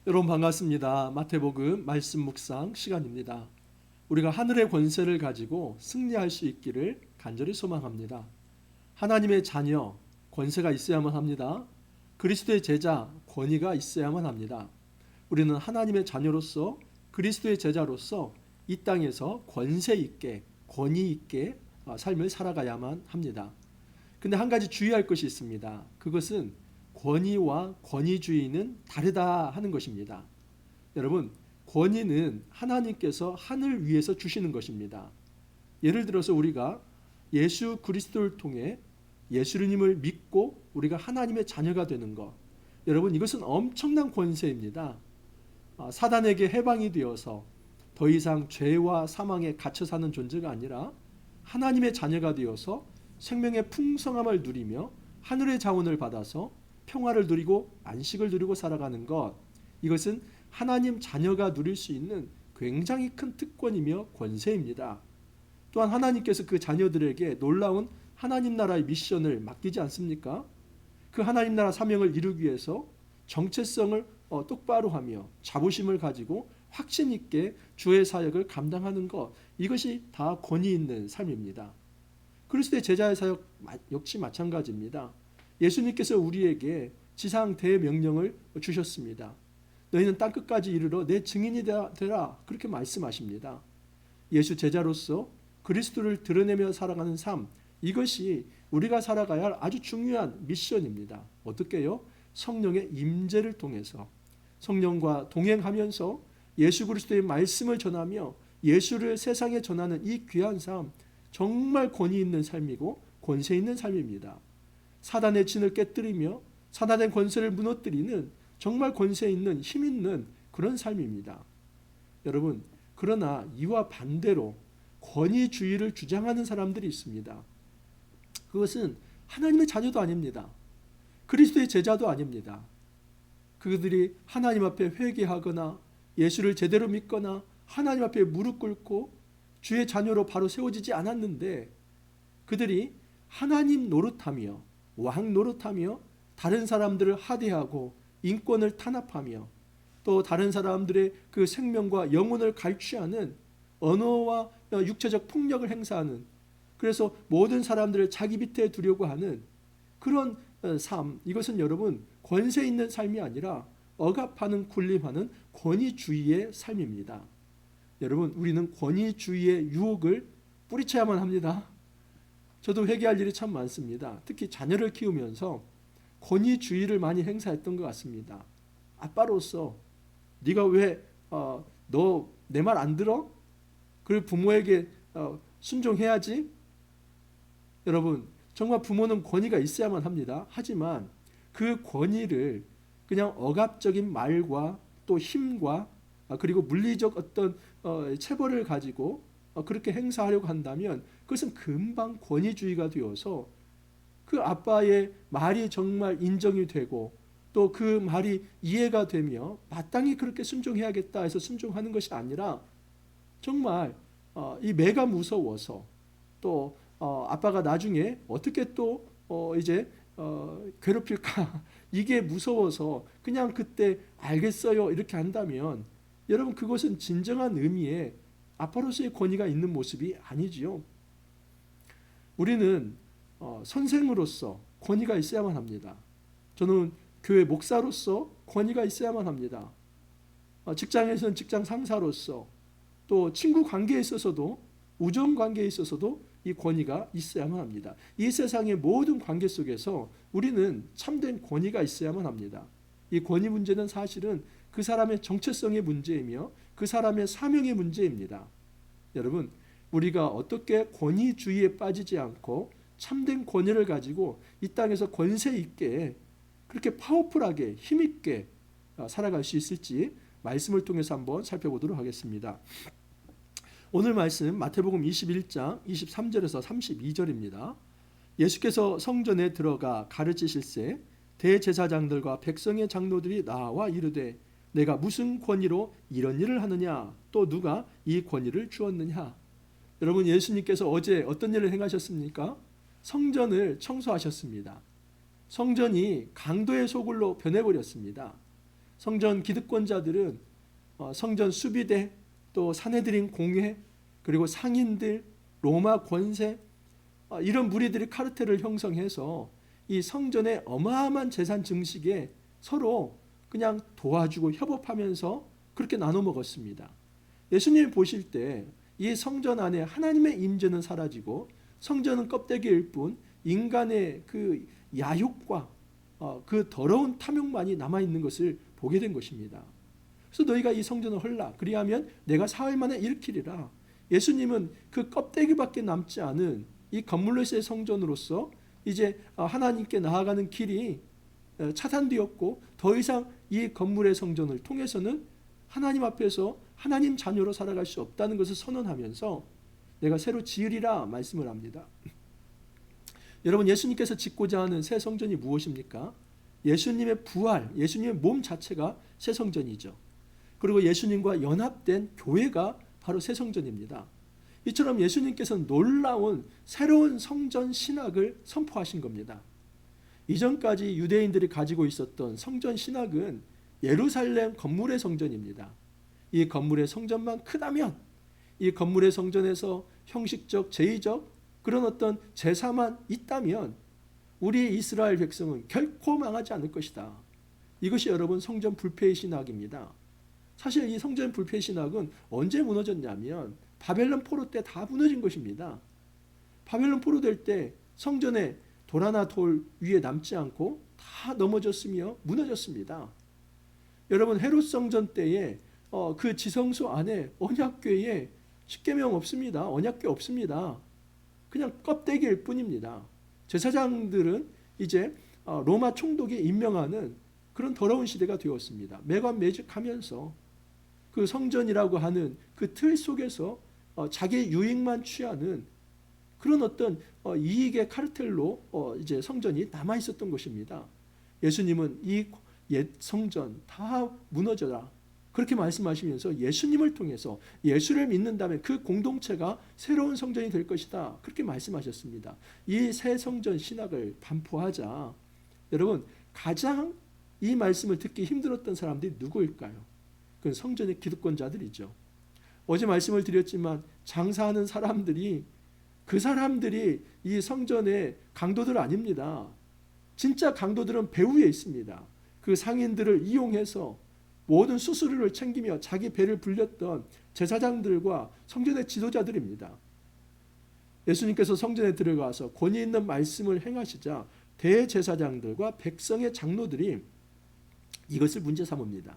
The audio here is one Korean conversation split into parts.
여러분 반갑습니다. 마태복음 말씀 묵상 시간입니다. 우리가 하늘의 권세를 가지고 승리할 수 있기를 간절히 소망합니다. 하나님의 자녀, 권세가 있어야만 합니다. 그리스도의 제자, 권위가 있어야만 합니다. 우리는 하나님의 자녀로서 그리스도의 제자로서 이 땅에서 권세 있게, 권위 있게 삶을 살아가야만 합니다. 근데 한 가지 주의할 것이 있습니다. 그것은 권위와 권위주의는 다르다 하는 것입니다. 여러분, 권위는 하나님께서 하늘 위에서 주시는 것입니다. 예를 들어서 우리가 예수 그리스도를 통해 예수님을 믿고 우리가 하나님의 자녀가 되는 것, 여러분 이것은 엄청난 권세입니다. 사단에게 해방이 되어서 더 이상 죄와 사망에 갇혀 사는 존재가 아니라 하나님의 자녀가 되어서 생명의 풍성함을 누리며 하늘의 자원을 받아서 평화를 누리고 안식을 누리고 살아가는 것, 이것은 하나님 자녀가 누릴 수 있는 굉장히 큰 특권이며 권세입니다. 또한 하나님께서 그 자녀들에게 놀라운 하나님 나라의 미션을 맡기지 않습니까? 그 하나님 나라 사명을 이루기 위해서 정체성을 똑바로 하며 자부심을 가지고 확신 있게 주의 사역을 감당하는 것, 이것이 다 권위 있는 삶입니다. 그리스도의 제자의 사역 역시 마찬가지입니다. 예수님께서 우리에게 지상 대명령을 주셨습니다. 너희는 땅끝까지 이르러 내 증인이 되라, 그렇게 말씀하십니다. 예수 제자로서 그리스도를 드러내며 살아가는 삶, 이것이 우리가 살아가야 할 아주 중요한 미션입니다. 어떻게요? 성령의 임재를 통해서 성령과 동행하면서 예수 그리스도의 말씀을 전하며 예수를 세상에 전하는 이 귀한 삶, 정말 권위 있는 삶이고 권세 있는 삶입니다. 사단의 진을 깨뜨리며 사단의 권세를 무너뜨리는 정말 권세 있는 힘 있는 그런 삶입니다. 여러분, 그러나 이와 반대로 권위주의를 주장하는 사람들이 있습니다. 그것은 하나님의 자녀도 아닙니다. 그리스도의 제자도 아닙니다. 그들이 하나님 앞에 회개하거나 예수를 제대로 믿거나 하나님 앞에 무릎 꿇고 주의 자녀로 바로 세워지지 않았는데, 그들이 하나님 노릇하며 왕 노릇하며 다른 사람들을 하대하고 인권을 탄압하며 또 다른 사람들의 그 생명과 영혼을 갈취하는 언어와 육체적 폭력을 행사하는, 그래서 모든 사람들을 자기 밑에 두려고 하는 그런 삶, 이것은 여러분 권세 있는 삶이 아니라 억압하는 군림하는 권위주의의 삶입니다. 여러분, 우리는 권위주의의 유혹을 뿌리쳐야만 합니다. 저도 회개할 일이 참 많습니다. 특히 자녀를 키우면서 권위주의를 많이 행사했던 것 같습니다. 아빠로서 네가 왜 너 내 말 안 들어? 그리고 부모에게 순종해야지. 여러분, 정말 부모는 권위가 있어야만 합니다. 하지만 그 권위를 그냥 억압적인 말과 또 힘과 그리고 물리적 어떤 체벌을 가지고 그렇게 행사하려고 한다면 그것은 금방 권위주의가 되어서 그 아빠의 말이 정말 인정이 되고 또 그 말이 이해가 되며 마땅히 그렇게 순종해야겠다 해서 순종하는 것이 아니라 정말 이 매가 무서워서 또 아빠가 나중에 어떻게 또 이제 괴롭힐까 이게 무서워서 그냥 그때 알겠어요 이렇게 한다면 여러분, 그것은 진정한 의미의 아빠로서의 권위가 있는 모습이 아니지요. 우리는 선생으로서 권위가 있어야만 합니다. 저는 교회 목사로서 권위가 있어야만 합니다. 직장에서는 직장 상사로서 또 친구 관계에 있어서도 우정 관계에 있어서도 이 권위가 있어야만 합니다. 이 세상의 모든 관계 속에서 우리는 참된 권위가 있어야만 합니다. 이 권위 문제는 사실은 그 사람의 정체성의 문제이며 그 사람의 사명의 문제입니다. 여러분, 우리가 어떻게 권위주의에 빠지지 않고 참된 권위를 가지고 이 땅에서 권세 있게 그렇게 파워풀하게 힘있게 살아갈 수 있을지 말씀을 통해서 한번 살펴보도록 하겠습니다. 오늘 말씀 마태복음 21장 23절에서 32절입니다. 예수께서 성전에 들어가 가르치실새 대제사장들과 백성의 장로들이 나와 이르되 내가 무슨 권위로 이런 일을 하느냐, 또 누가 이 권위를 주었느냐. 여러분, 예수님께서 어제 어떤 일을 행하셨습니까? 성전을 청소하셨습니다. 성전이 강도의 소굴로 변해버렸습니다. 성전 기득권자들은 성전 수비대, 또 사내들인 공회, 그리고 상인들, 로마 권세, 이런 무리들이 카르텔을 형성해서 이 성전의 어마어마한 재산 증식에 서로 그냥 도와주고 협업하면서 그렇게 나눠 먹었습니다. 예수님이 보실 때 이 성전 안에 하나님의 임재는 사라지고 성전은 껍데기일 뿐 인간의 그 야욕과 그 더러운 탐욕만이 남아있는 것을 보게 된 것입니다. 그래서 너희가 이 성전을 헐라, 그리하면 내가 사흘 만에 일으키리라. 예수님은 그 껍데기밖에 남지 않은 이 건물로서의 성전으로서 이제 하나님께 나아가는 길이 차단되었고 더 이상 이 건물의 성전을 통해서는 하나님 앞에서 하나님 자녀로 살아갈 수 없다는 것을 선언하면서 내가 새로 지으리라 말씀을 합니다. 여러분, 예수님께서 짓고자 하는 새 성전이 무엇입니까? 예수님의 부활, 예수님의 몸 자체가 새 성전이죠. 그리고 예수님과 연합된 교회가 바로 새 성전입니다. 이처럼 예수님께서는 놀라운 새로운 성전 신학을 선포하신 겁니다. 이전까지 유대인들이 가지고 있었던 성전 신학은 예루살렘 건물의 성전입니다. 이 건물의 성전만 크다면, 이 건물의 성전에서 형식적, 제의적 그런 어떤 제사만 있다면 우리 이스라엘 백성은 결코 망하지 않을 것이다. 이것이 여러분 성전 불패의 신학입니다. 사실 이 성전 불패의 신학은 언제 무너졌냐면 바벨론 포로 때 다 무너진 것입니다. 바벨론 포로 될 때 성전에 돌 위에 남지 않고 다 넘어졌으며 무너졌습니다. 여러분, 헤롯 성전 때에 그 지성소 안에 언약궤에 십계명 없습니다. 언약궤 없습니다. 그냥 껍데기일 뿐입니다. 제사장들은 이제 로마 총독이 임명하는 그런 더러운 시대가 되었습니다. 매관매직하면서 그 성전이라고 하는 그 틀 속에서 자기의 유익만 취하는 그런 어떤 이익의 카르텔로 이제 성전이 남아 있었던 것입니다. 예수님은 이 옛 성전 다 무너져라, 그렇게 말씀하시면서 예수님을 통해서 예수를 믿는다면 그 공동체가 새로운 성전이 될 것이다, 그렇게 말씀하셨습니다. 이 새 성전 신학을 반포하자 여러분, 가장 이 말씀을 듣기 힘들었던 사람들이 누구일까요? 그건 성전의 기득권자들이죠. 어제 말씀을 드렸지만 장사하는 사람들이, 그 사람들이 이 성전의 강도들 아닙니다. 진짜 강도들은 배후에 있습니다. 그 상인들을 이용해서 모든 수수료를 챙기며 자기 배를 불렸던 제사장들과 성전의 지도자들입니다. 예수님께서 성전에 들어가서 권위 있는 말씀을 행하시자 대제사장들과 백성의 장로들이 이것을 문제 삼습니다.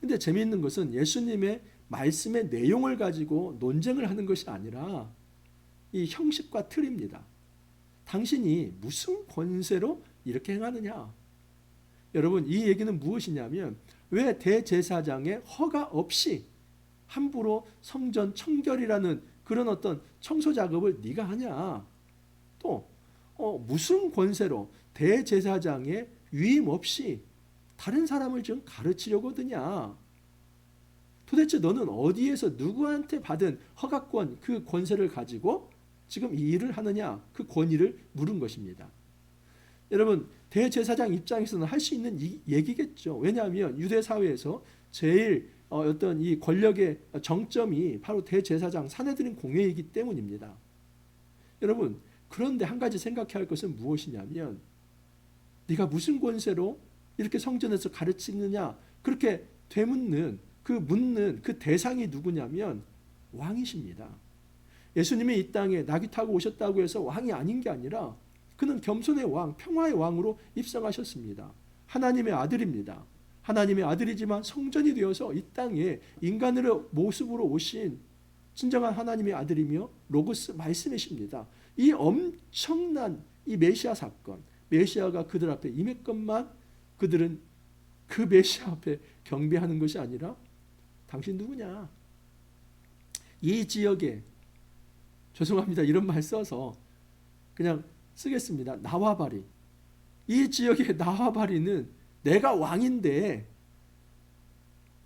근데 재미있는 것은 예수님의 말씀의 내용을 가지고 논쟁을 하는 것이 아니라 이 형식과 틀입니다. 당신이 무슨 권세로 이렇게 행하느냐? 여러분, 이 얘기는 무엇이냐면 왜 대제사장의 허가 없이 함부로 성전 청결이라는 그런 어떤 청소 작업을 네가 하냐? 또 무슨 권세로 대제사장의 위임 없이 다른 사람을 좀 가르치려고 드냐? 도대체 너는 어디에서 누구한테 받은 허가권, 그 권세를 가지고 지금 이 일을 하느냐? 그 권위를 물은 것입니다. 여러분, 대제사장 입장에서는 할 수 있는 얘기겠죠. 왜냐하면 유대 사회에서 제일 어떤 이 권력의 정점이 바로 대제사장, 사내들인 공회이기 때문입니다. 여러분, 그런데 한 가지 생각해야 할 것은 무엇이냐면 네가 무슨 권세로 이렇게 성전에서 가르치느냐, 그렇게 되묻는 묻는 그 대상이 누구냐면 왕이십니다. 예수님이 이 땅에 나귀 타고 오셨다고 해서 왕이 아닌 게 아니라 그는 겸손의 왕, 평화의 왕으로 입성하셨습니다. 하나님의 아들입니다. 하나님의 아들이지만 성전이 되어서 이 땅에 인간의 모습으로 오신 진정한 하나님의 아들이며 로고스 말씀이십니다. 이 엄청난 이 메시아 사건, 메시아가 그들 앞에 임했건만 그들은 그 메시아 앞에 경배하는 것이 아니라 당신 누구냐? 이 지역에, 죄송합니다, 이런 말 써서 그냥 쓰겠습니다. 나와바리. 이 지역의 나와바리는 내가 왕인데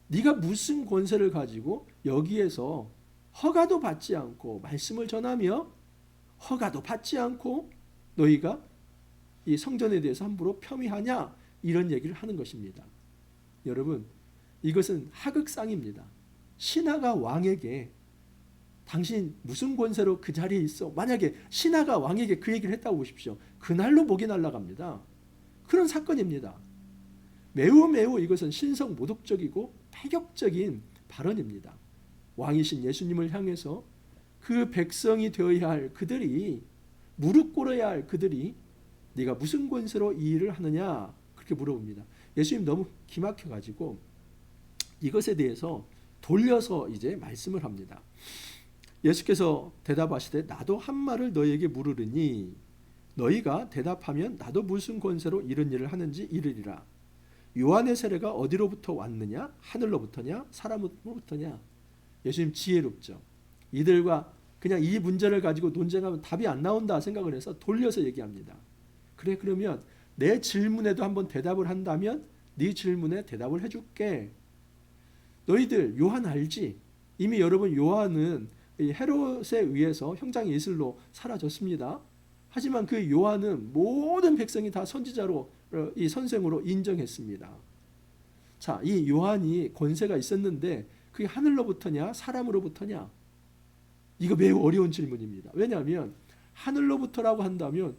네가 무슨 권세를 가지고 여기에서 허가도 받지 않고 말씀을 전하며 허가도 받지 않고 너희가 이 성전에 대해서 함부로 폄훼하냐? 이런 얘기를 하는 것입니다. 여러분, 이것은 하극상입니다. 신하가 왕에게 당신 무슨 권세로 그 자리에 있어? 만약에 신하가 왕에게 그 얘기를 했다고 보십시오. 그날로 목이 날아갑니다. 그런 사건입니다. 매우 이것은 신성 모독적이고 패격적인 발언입니다. 왕이신 예수님을 향해서 그 백성이 되어야 할 그들이, 무릎 꿇어야 할 그들이 네가 무슨 권세로 이 일을 하느냐 그렇게 물어봅니다. 예수님 너무 기막혀가지고 이것에 대해서 돌려서 이제 말씀을 합니다. 예수께서 대답하시되 나도 한 말을 너희에게 물으리니 너희가 대답하면 나도 무슨 권세로 이런 일을 하는지 이르리라. 요한의 세례가 어디로부터 왔느냐? 하늘로부터냐? 사람으로부터냐? 예수님 지혜롭죠. 이들과 그냥 이 문제를 가지고 논쟁하면 답이 안 나온다 생각을 해서 돌려서 얘기합니다. 그래, 그러면 내 질문에도 한번 대답을 한다면 네 질문에 대답을 해줄게. 너희들 요한 알지? 이미 여러분 요한은 헤롯에 의해서 형장 예술로 사라졌습니다. 하지만 그 요한은 모든 백성이 다 선지자로, 이 선생으로 인정했습니다. 자, 이 요한이 권세가 있었는데 그게 하늘로부터냐 사람으로부터냐? 이거 매우 어려운 질문입니다. 왜냐하면 하늘로부터라고 한다면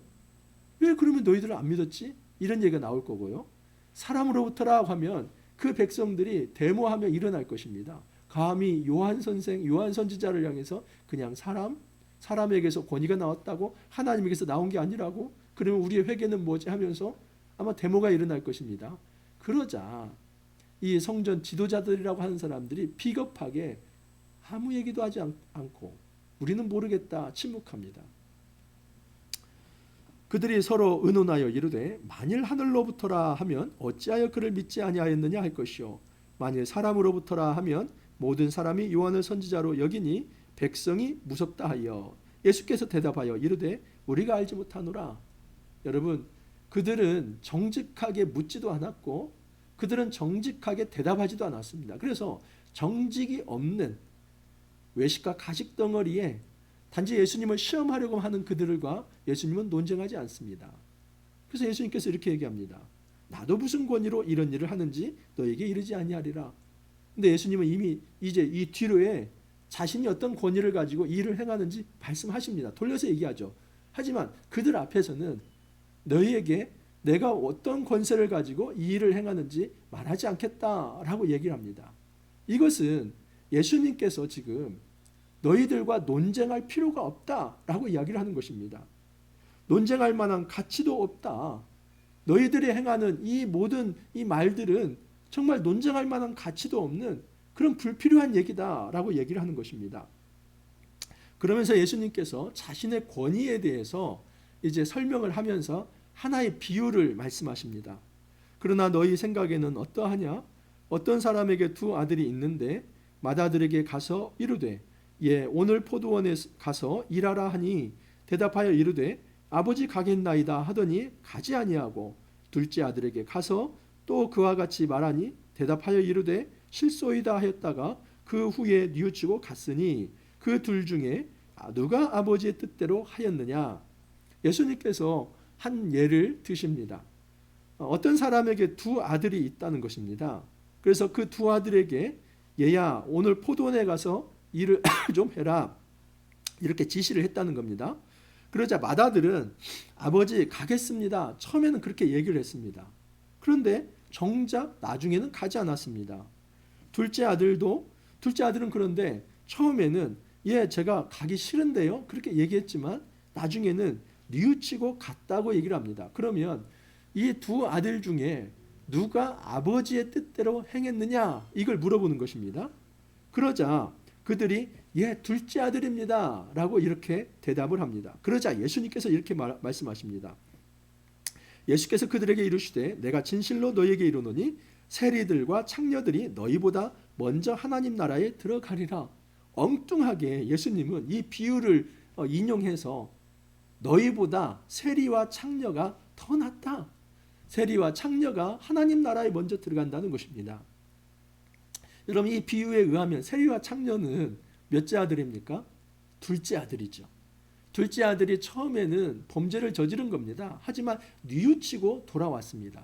왜 그러면 너희들은 안 믿었지? 이런 얘기가 나올 거고요. 사람으로부터라고 하면 그 백성들이 데모하며 일어날 것입니다. 감히 요한 선생, 요한 선지자를 향해서 그냥 사람에게서 권위가 나왔다고, 하나님에게서 나온 게 아니라고, 그러면 우리의 회개는 뭐지 하면서 아마 데모가 일어날 것입니다. 그러자 이 성전 지도자들이라고 하는 사람들이 비겁하게 아무 얘기도 하지 않고 우리는 모르겠다 침묵합니다. 그들이 서로 의논하여 이르되 만일 하늘로부터라 하면 어찌하여 그를 믿지 아니하였느냐 할 것이요 만일 사람으로부터라 하면 모든 사람이 요한을 선지자로 여기니 백성이 무섭다 하여 예수께서 대답하여 이르되 우리가 알지 못하노라. 여러분, 그들은 정직하게 묻지도 않았고 그들은 정직하게 대답하지도 않았습니다. 그래서 정직이 없는 외식과 가식 덩어리에 단지 예수님을 시험하려고 하는 그들과 예수님은 논쟁하지 않습니다. 그래서 예수님께서 이렇게 얘기합니다. 나도 무슨 권위로 이런 일을 하는지 너에게 이르지 아니하리라. 근데 예수님은 이미 이제 이 뒤로에 자신이 어떤 권위를 가지고 이 일을 행하는지 말씀하십니다. 돌려서 얘기하죠. 하지만 그들 앞에서는 너희에게 내가 어떤 권세를 가지고 이 일을 행하는지 말하지 않겠다라고 얘기를 합니다. 이것은 예수님께서 지금 너희들과 논쟁할 필요가 없다라고 이야기를 하는 것입니다. 논쟁할 만한 가치도 없다. 너희들이 행하는 이 모든 이 말들은 정말 논쟁할 만한 가치도 없는 그런 불필요한 얘기다라고 얘기를 하는 것입니다. 그러면서 예수님께서 자신의 권위에 대해서 이제 설명을 하면서 하나의 비유를 말씀하십니다. 그러나 너희 생각에는 어떠하냐? 어떤 사람에게 두 아들이 있는데 맏아들에게 가서 이르되 예 오늘 포도원에 가서 일하라 하니 대답하여 이르되 아버지 가겠나이다 하더니 가지 아니하고 둘째 아들에게 가서 또 그와 같이 말하니 대답하여 이르되 실소이다 하였다가 그 후에 뉘우치고 갔으니 그 둘 중에 누가 아버지의 뜻대로 하였느냐? 예수님께서 한 예를 드십니다. 어떤 사람에게 두 아들이 있다는 것입니다. 그래서 그 두 아들에게 얘야 오늘 포도원에 가서 일을 좀 해라 이렇게 지시를 했다는 겁니다. 그러자 맏아들은 아버지 가겠습니다. 처음에는 그렇게 얘기를 했습니다. 그런데 정작 나중에는 가지 않았습니다. 둘째 아들은 그런데 처음에는 예 제가 가기 싫은데요 그렇게 얘기했지만 나중에는 뉘우치고 갔다고 얘기를 합니다. 그러면 이 두 아들 중에 누가 아버지의 뜻대로 행했느냐 이걸 물어보는 것입니다. 그러자 그들이 예 둘째 아들입니다 라고 이렇게 대답을 합니다. 그러자 예수님께서 이렇게 말씀하십니다. 예수께서 그들에게 이르시되 내가 진실로 너희에게 이르노니 세리들과 창녀들이 너희보다 먼저 하나님 나라에 들어가리라. 엉뚱하게 예수님은 이 비유를 인용해서 너희보다 세리와 창녀가 더 낫다. 세리와 창녀가 하나님 나라에 먼저 들어간다는 것입니다. 여러분 이 비유에 의하면 세리와 창녀는 몇째 아들입니까? 둘째 아들이죠. 둘째 아들이 처음에는 범죄를 저지른 겁니다. 하지만 뉘우치고 돌아왔습니다.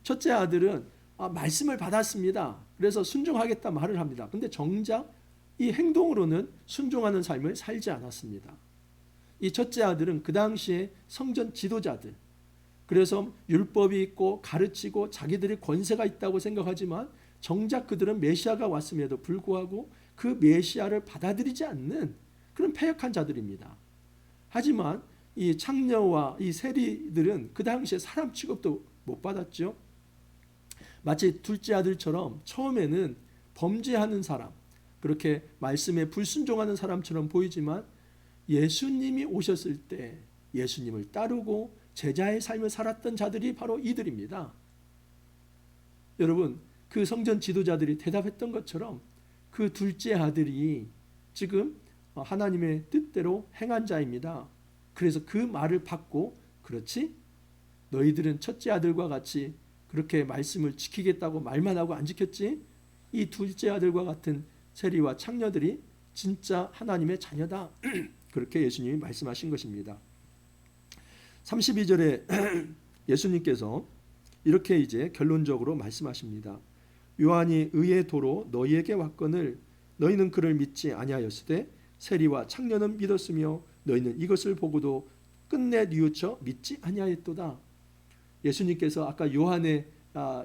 첫째 아들은 말씀을 받았습니다. 그래서 순종하겠다 말을 합니다. 근데 정작 이 행동으로는 순종하는 삶을 살지 않았습니다. 이 첫째 아들은 그 당시에 성전 지도자들, 그래서 율법이 있고 가르치고 자기들이 권세가 있다고 생각하지만 정작 그들은 메시아가 왔음에도 불구하고 그 메시아를 받아들이지 않는 그런 패역한 자들입니다. 하지만 이 창녀와 이 세리들은 그 당시에 사람 취급도 못 받았죠. 마치 둘째 아들처럼 처음에는 범죄하는 사람, 그렇게 말씀에 불순종하는 사람처럼 보이지만 예수님이 오셨을 때 예수님을 따르고 제자의 삶을 살았던 자들이 바로 이들입니다. 여러분, 그 성전 지도자들이 대답했던 것처럼 그 둘째 아들이 지금 하나님의 뜻대로 행한 자입니다. 그래서 그 말을 받고, 그렇지? 너희들은 첫째 아들과 같이 그렇게 말씀을 지키겠다고 말만 하고 안 지켰지? 이 둘째 아들과 같은 세리와 창녀들이 진짜 하나님의 자녀다. 그렇게 예수님이 말씀하신 것입니다. 32절에 예수님께서 이렇게 이제 결론적으로 말씀하십니다. 요한이 의의 도로 너희에게 왔거늘 너희는 그를 믿지 아니하였으되 세리와 창녀는 믿었으며 너희는 이것을 보고도 끝내 뉘우쳐 믿지 아니하였도다. 예수님께서 아까 요한의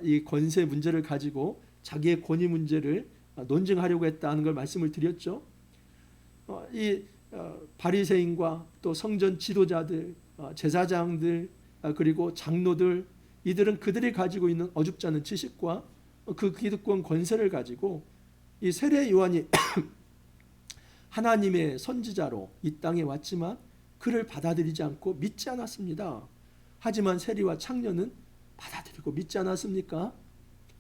이 권세 문제를 가지고 자기의 권위 문제를 논증하려고 했다는 걸 말씀을 드렸죠. 이 바리새인과 또 성전 지도자들, 제사장들, 그리고 장로들, 이들은 그들이 가지고 있는 어줍지 않은 지식과 그 기득권 권세를 가지고 이 세례 요한이 하나님의 선지자로 이 땅에 왔지만 그를 받아들이지 않고 믿지 않았습니다. 하지만 세리와 창녀는 받아들이고 믿지 않았습니까?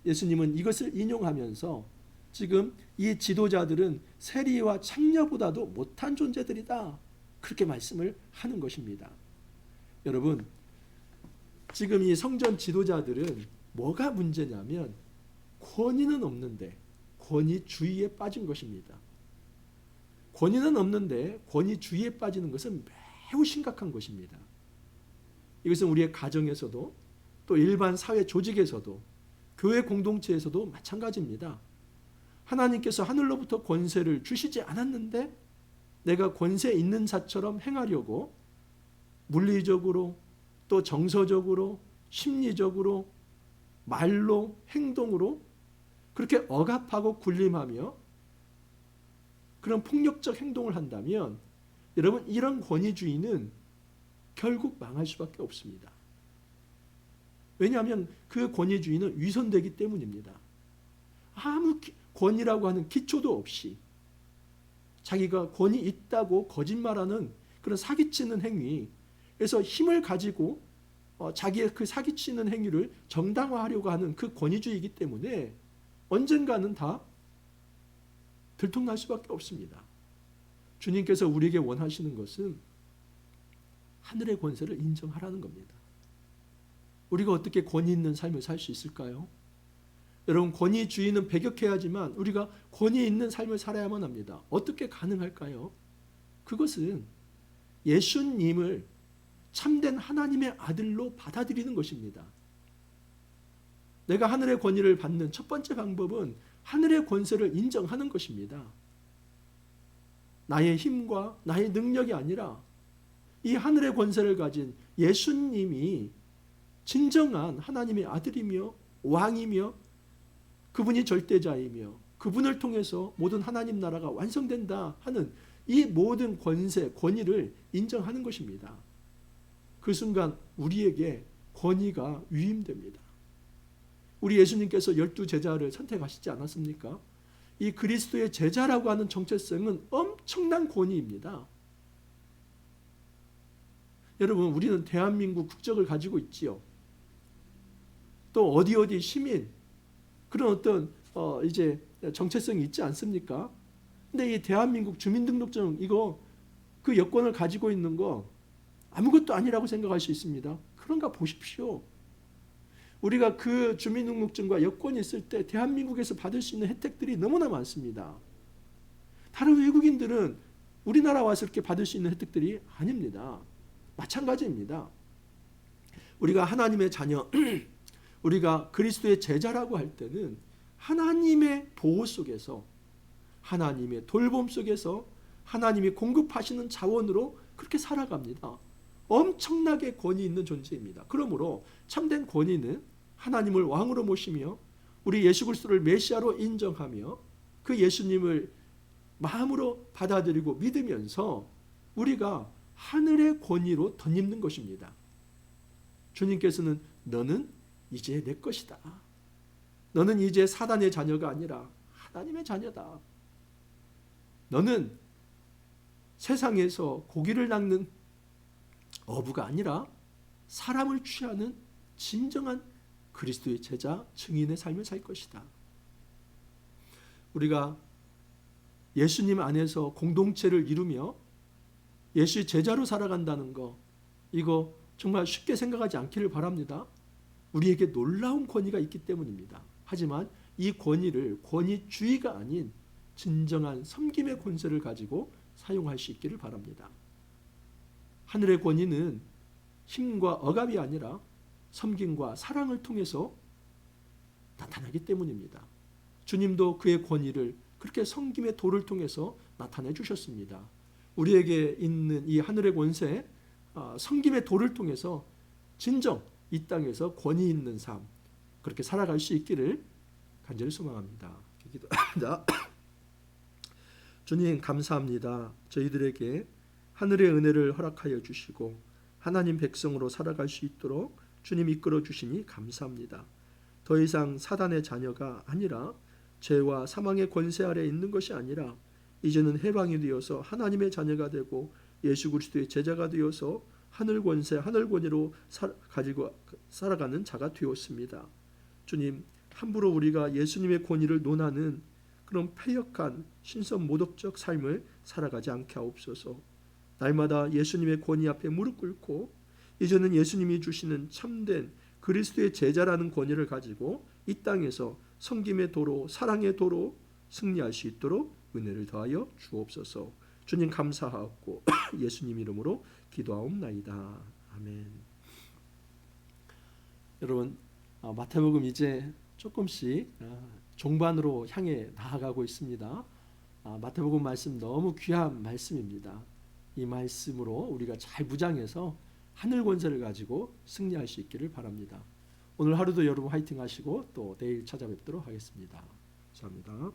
예수님은 이것을 인용하면서 지금 이 지도자들은 세리와 창녀보다도 못한 존재들이다, 그렇게 말씀을 하는 것입니다. 여러분, 지금 이 성전 지도자들은 뭐가 문제냐면 권위는 없는데 권위주의에 빠진 것입니다. 권위는 없는데 권위주의에 빠지는 것은 매우 심각한 것입니다. 이것은 우리의 가정에서도 또 일반 사회 조직에서도 교회 공동체에서도 마찬가지입니다. 하나님께서 하늘로부터 권세를 주시지 않았는데 내가 권세 있는 자처럼 행하려고 물리적으로 또 정서적으로 심리적으로 말로 행동으로 그렇게 억압하고 군림하며 그런 폭력적 행동을 한다면 여러분, 이런 권위주의는 결국 망할 수밖에 없습니다. 왜냐하면 그 권위주의는 위선되기 때문입니다. 아무 권위라고 하는 기초도 없이 자기가 권위 있다고 거짓말하는 그런 사기치는 행위, 그래서 힘을 가지고 자기의 그 사기치는 행위를 정당화하려고 하는 그 권위주의이기 때문에 언젠가는 다 들통날 수밖에 없습니다. 주님께서 우리에게 원하시는 것은 하늘의 권세를 인정하라는 겁니다. 우리가 어떻게 권위 있는 삶을 살 수 있을까요? 여러분, 권위주의는 배격해야지만 우리가 권위 있는 삶을 살아야만 합니다. 어떻게 가능할까요? 그것은 예수님을 참된 하나님의 아들로 받아들이는 것입니다. 내가 하늘의 권위를 받는 첫 번째 방법은 하늘의 권세를 인정하는 것입니다. 나의 힘과 나의 능력이 아니라 이 하늘의 권세를 가진 예수님이 진정한 하나님의 아들이며 왕이며 그분이 절대자이며 그분을 통해서 모든 하나님 나라가 완성된다 하는 이 모든 권세, 권위를 인정하는 것입니다. 그 순간 우리에게 권위가 위임됩니다. 우리 예수님께서 12제자를 선택하시지 않았습니까? 이 그리스도의 제자라고 하는 정체성은 엄청난 권위입니다. 여러분, 우리는 대한민국 국적을 가지고 있지요. 또 어디 시민, 그런 어떤 이제 정체성이 있지 않습니까? 근데 이 대한민국 주민등록증, 이거 그 여권을 가지고 있는 거 아무것도 아니라고 생각할 수 있습니다. 그런가 보십시오. 우리가 그 주민등록증과 여권이 있을 때 대한민국에서 받을 수 있는 혜택들이 너무나 많습니다. 다른 외국인들은 우리나라 와서 이렇게 받을 수 있는 혜택들이 아닙니다. 마찬가지입니다. 우리가 하나님의 자녀, 우리가 그리스도의 제자라고 할 때는 하나님의 보호 속에서, 하나님의 돌봄 속에서 하나님이 공급하시는 자원으로 그렇게 살아갑니다. 엄청나게 권위 있는 존재입니다. 그러므로 참된 권위는 하나님을 왕으로 모시며 우리 예수 그리스도를 메시아로 인정하며 그 예수님을 마음으로 받아들이고 믿으면서 우리가 하늘의 권위로 덧입는 것입니다. 주님께서는 너는 이제 내 것이다. 너는 이제 사단의 자녀가 아니라 하나님의 자녀다. 너는 세상에서 고기를 낚는 어부가 아니라 사람을 취하는 진정한 그리스도의 제자, 증인의 삶을 살 것이다. 우리가 예수님 안에서 공동체를 이루며 예수의 제자로 살아간다는 거, 이거 정말 쉽게 생각하지 않기를 바랍니다. 우리에게 놀라운 권위가 있기 때문입니다. 하지만 이 권위를 권위주의가 아닌 진정한 섬김의 권세를 가지고 사용할 수 있기를 바랍니다. 하늘의 권위는 힘과 억압이 아니라 섬김과 사랑을 통해서 나타나기 때문입니다. 주님도 그의 권위를 그렇게 섬김의 도를 통해서 나타내 주셨습니다. 우리에게 있는 이 하늘의 권세, 섬김의 도를 통해서 진정 이 땅에서 권위 있는 삶, 그렇게 살아갈 수 있기를 간절히 소망합니다. 기도합니다. 주님 감사합니다. 저희들에게 하늘의 은혜를 허락하여 주시고 하나님 백성으로 살아갈 수 있도록 주님 이끌어 주시니 감사합니다. 더 이상 사단의 자녀가 아니라 죄와 사망의 권세 아래 있는 것이 아니라 이제는 해방이 되어서 하나님의 자녀가 되고 예수 그리스도의 제자가 되어서 하늘 권세, 하늘 권위로 가지고 살아가는 자가 되었습니다. 주님, 함부로 우리가 예수님의 권위를 논하는 그런 패역한 신선 모독적 삶을 살아가지 않게 하옵소서. 날마다 예수님의 권위 앞에 무릎 꿇고 이제는 예수님이 주시는 참된 그리스도의 제자라는 권위를 가지고 이 땅에서 섬김의 도로, 사랑의 도로 승리할 수 있도록 은혜를 더하여 주옵소서. 주님 감사하옵고 예수님 이름으로 기도하옵나이다. 아멘. 여러분, 마태복음 이제 조금씩 종반으로 향해 나아가고 있습니다. 마태복음 말씀 너무 귀한 말씀입니다. 이 말씀으로 우리가 잘 무장해서 하늘 권세를 가지고 승리할 수 있기를 바랍니다. 오늘 하루도 여러분 화이팅 하시고 또 내일 찾아뵙도록 하겠습니다. 감사합니다.